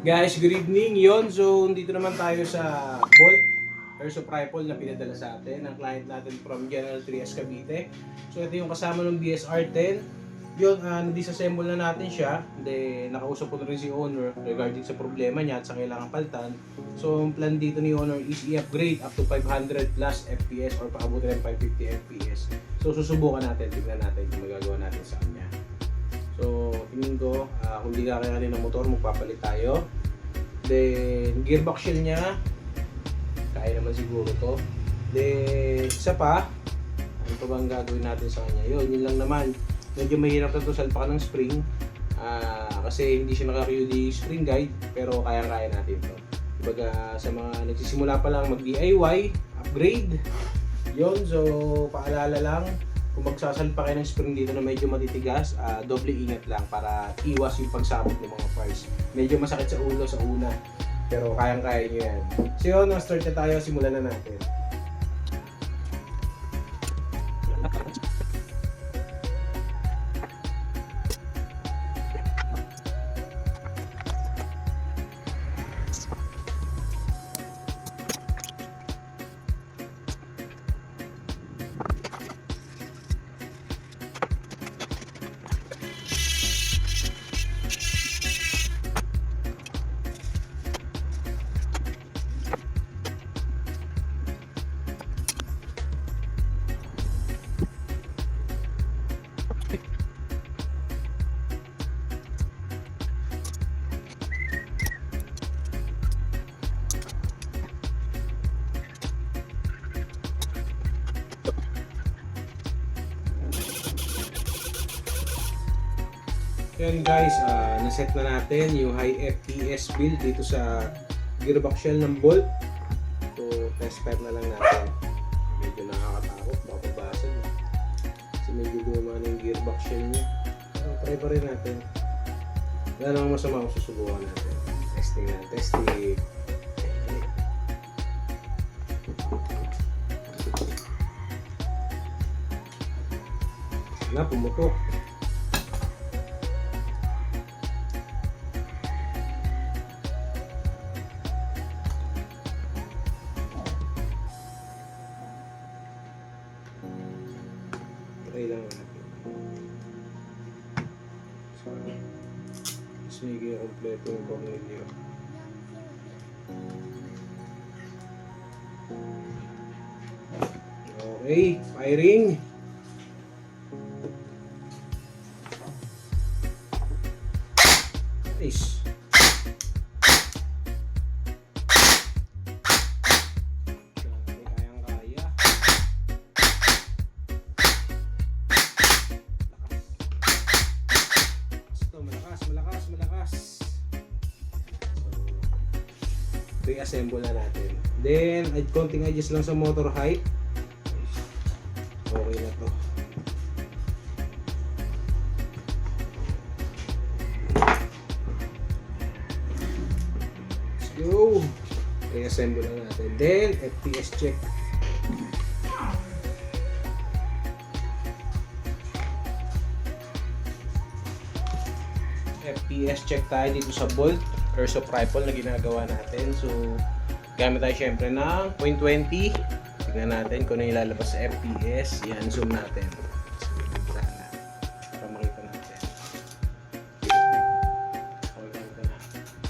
Guys, good evening. So dito naman tayo sa Bolt Airsoft Rifle na pinadala sa atin ng client natin from General Trias, Cavite. So ito yung kasama ng BSR-10. Na-disassemble na natin siya. Then nakausap ko na rin si owner regarding sa problema niya at sa kailangan paltan. So ang plan dito ni owner is i-upgrade up to 500 plus FPS or paabutin ng 550 FPS. So susubukan natin, tingnan natin kung magagawa natin sa kanya. So, tingin ko, kung di kakayanin ng motor, magpapalit tayo. Then, gearbox shell niya, kaya naman siguro to. Then, isa pa, ano pa bang gagawin natin sa kanya? Yun lang naman. Medyo mahirap na to salpakan ng spring. Kasi hindi siya naka-QD spring guide, pero kaya-kaya natin to. Kumbaga, sa mga nagsisimula pa lang mag-DIY, upgrade. Yun, so, paalala lang, kung magsasalpa kayo ng spring dito na medyo matitigas, doble ingat lang para iwas yung pagsabog ng mga parts. Medyo masakit sa ulo sa una, pero kayang-kaya nyo yan. So yun, start na tayo, simulan na natin. Yan guys, naset na natin yung high FPS build dito sa gearbox shell ng Bolt. So, test fire na lang natin. Medyo nakakatakot, baka basag. Kasi medyo gumama na yung gearbox shell niya. So, try pa rin natin. Wala namang masama kung susubukan natin. Testing na, testing. Na, pumutok. Try lang natin. So, sige, kompleto yung pamilya. Okay, firing. Nice. Malakas. So, reassemble na natin. Then, konting adjust lang sa motor height. Okay na to. Let's go. Reassemble na natin. Then, FPS check. FPS check tayo dito sa Bolt Airsoft Rifle na ginagawa natin. So, gamit tayo syempre ng 0.20. Tignan natin kung ano yung lalabas sa FPS. Yan, zoom natin. Sana. Para makita natin.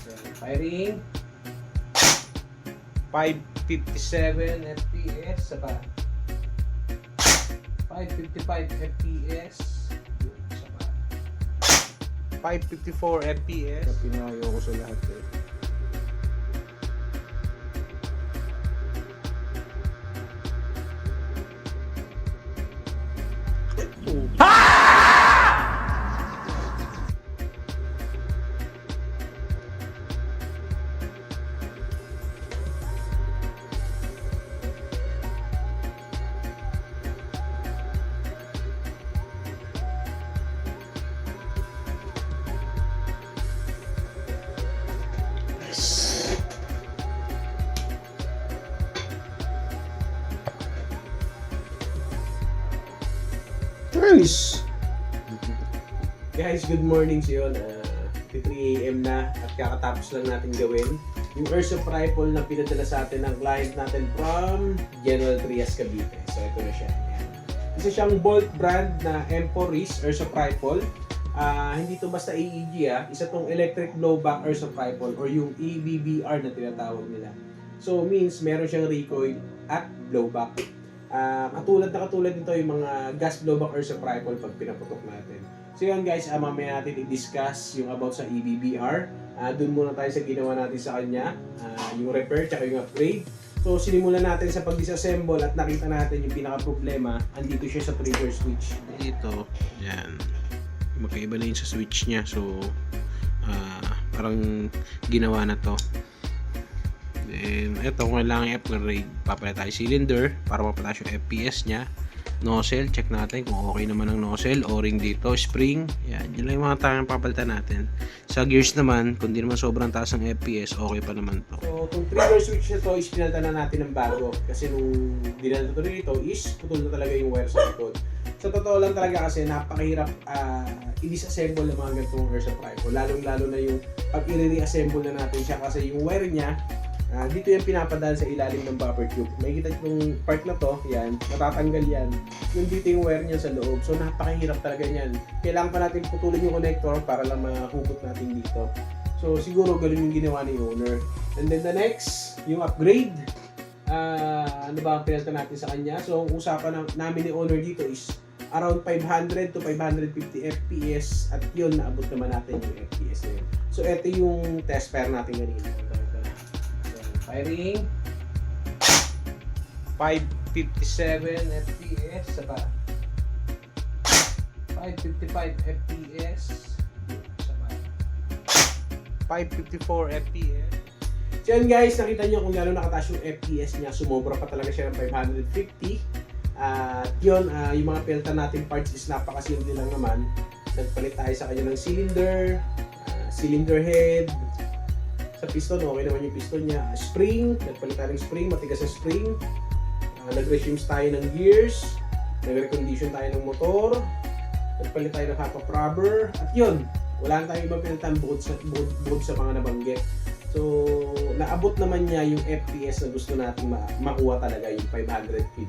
Yan, firing. 557 FPS. Saba. 555 FPS. 554 FPS. Pinayo ko sa lahat eh. Nice! Guys, good morning sa iyo. magti 3 AM na at kakatapos lang natin gawin yung airsoft rifle na pinadala sa atin ng client natin from General Trias Cavite. So ito na siya. Ayan. Isa siyang Bolt brand na M4 Reese airsoft rifle. Hindi to basta AEG isa tong electric blowback airsoft rifle or yung EBBR na tinatawag nila. So means meron siyang recoil at blowback. Katulad nito yung mga gas blowback airsoft rifle pag pinaputok natin. So yun guys, mamaya natin i-discuss yung about sa EBBR. Doon muna tayo sa ginawa natin sa kanya, yung repair tsaka yung upgrade. So sinimulan natin sa pag-disassemble at nakita natin yung pinaka-problema. Andito siya sa trigger switch. Dito, yan. Magkaiba na yun sa switch niya. So parang ginawa na to. Then eto, kung kailangan i-upgrade, papalit tayo cylinder para mapataas yung FPS niya. Nozzle, check natin kung okay naman ang nozzle. O-ring dito, spring. Yan, yun lang yung mga tayong papalitan natin. Sa gears naman, kung di naman sobrang taas ang FPS, okay pa naman to. So, itong trigger switch na to is pinalitan na natin ng bago. Kasi nung dinala to dito is putol na talaga yung wire sa likod. Sa totoo lang talaga kasi napakahirap i-disassemble ng mga ganitong airsoft rifle. Lalo na yung pag i-reassemble na natin siya kasi yung wire niya, dito yung pinapadaan sa ilalim ng buffer tube. Makikita yung part na to, yan, matatanggal yan. Yung dito yung wire niya sa loob. So napakahirap talaga yan. Kailangan pa natin putulin yung connector para lang mahugot natin dito. So siguro ganun yung ginawa ni owner. And then the next, yung upgrade. Ano ba ang pinalitan natin sa kanya? So ang usapan namin ni owner dito is around 500 to 550 FPS at yun naabot naman natin yung FPS na yun. So ito yung test pair natin kanina. Firing 557 FPS saka 555 FPS saka 554 FPS. So yun guys, nakita nyo kung gano'n nakataas yung FPS niya. Sumobra pa talaga siya ng 550. At yun, yung mga pelta natin parts is napakasimple lang naman. Nagpalit tayo sa kanya ng cylinder, cylinder head. Sa piston, okay naman yung piston niya. Spring, nagpalit tayo ng spring, matigas na spring. Nag-resumes tayo ng gears. Nag-recondition tayo ng motor. Nagpalit tayo ng half-up rubber. At yun, wala na tayong ibang pilitan bukod sa mga nabanggit. So, naabot naman niya yung FPS na gusto nating makuha talaga, yung 550.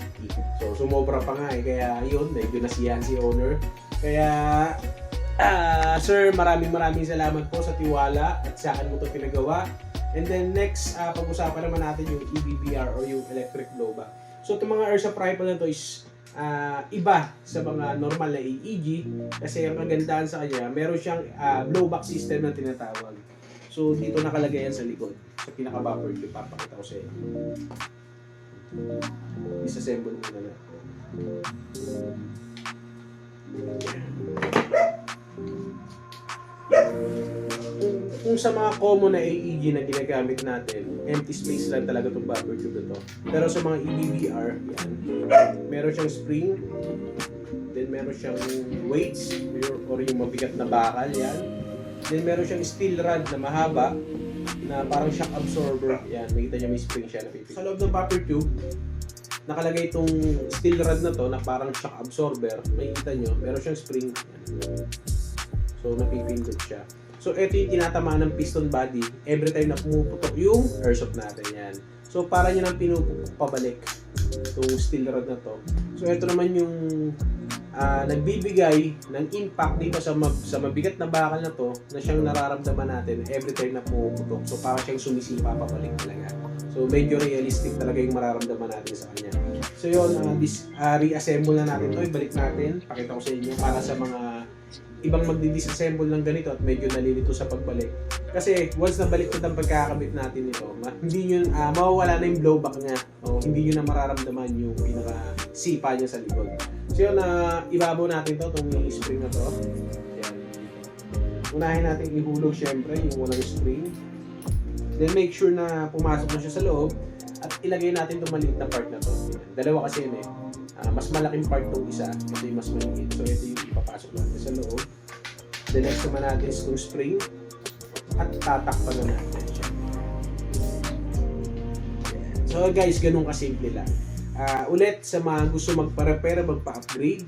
So, sumobra pa nga kaya yun, medyo nasiyahan si owner. Kaya, sir, maraming salamat po sa tiwala at sa akin mo ito pinagawa. And then next, pag-usapan naman natin yung EBBR or yung electric blowback. So itong mga airsoft rifle na ito is iba sa mga normal na AEG kasi ang kagandahan sa kanya, meron siyang blowback system na tinatawag. So dito nakalagay yan sa likod, sa pinaka-buffer tube. Papakita ko sa inyo. Disassemble muna na. Kung sa mga common na AEG na ginagamit natin, empty space lang talaga itong buffer tube na to. Pero sa mga EBBR, yan, meron siyang spring, then meron siyang weights, or yung mabigat na bakal, yan. Then meron siyang steel rod na mahaba, na parang shock absorber, yan, nakita niyo may spring siya. Sa loob ng buffer tube, nakalagay itong steel rod na to na parang shock absorber, makikita nyo, meron siyang spring, yan. So napipindot siya. So ito yung tinatamaan ng piston body every time na pumuputok yung airsoft natin, yan. So para nyo nang pinuputok pabalik itong steel rod na to. So ito naman yung nagbibigay ng impact dito sa mabigat na bakal na to na siyang nararamdaman natin every time na pumuputok. So para siyang sumisipa pabalik talaga. So medyo realistic talaga yung mararamdaman natin sa kanya. So yun, reassemble na natin to, ibalik natin, pakita ko sa inyo para sa mga ibang magdi-disassemble ng ganito at medyo nalilito sa pagbalik. Kasi once na balik ang pagkakabit natin ito, hindi nyo, mawawala na yung blowback niya. O hindi nyo na mararamdaman yung pinaka-sipa niya sa likod. So yun, ibabaw natin to, itong spring na to. Yan. Unahin natin ihulog syempre yung unang spring. Then make sure na pumasok na siya sa loob at ilagay natin itong maliit na part na to. Dalawa kasi yun eh. Mas malaking part itong isa, ito yung mas maliit. So ito yung ipapasok natin sa loob. The next naman natin is itong spring at tatakpan na natin siya. So guys, ganun kasimple lang. Ulit sa mga gusto magpa-repair, magpa-upgrade,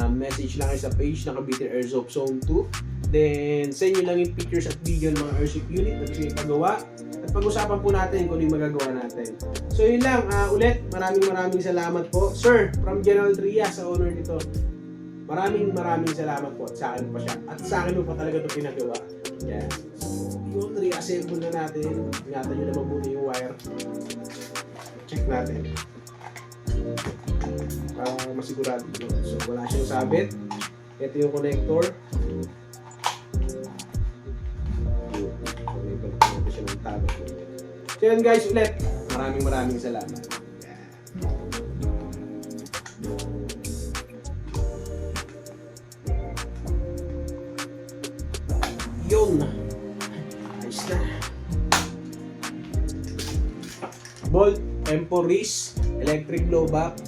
message lang kayo sa page ng Cavite Airsoft Zone 2. Then, send nyo lang yung pictures at video ng mga airship unit na gusto yung pagawa. At pag-usapan po natin kung ano yung magagawa natin. So yun lang, ulit, maraming salamat po. Sir, from General Trias, sa owner nito. Maraming salamat po at sa akin pa siya. At sa akin pa talaga ito pinagawa. Yan. So, yun, reassemble na natin. Ingatan nyo na mabuti yung wire. Check natin. Para masigurado ito. So, wala siyang sabit. Ito yung connector. So yan guys, ulit, maraming salamat. Yun. Ayos na. Bolt, M4 wrist, electric blowback,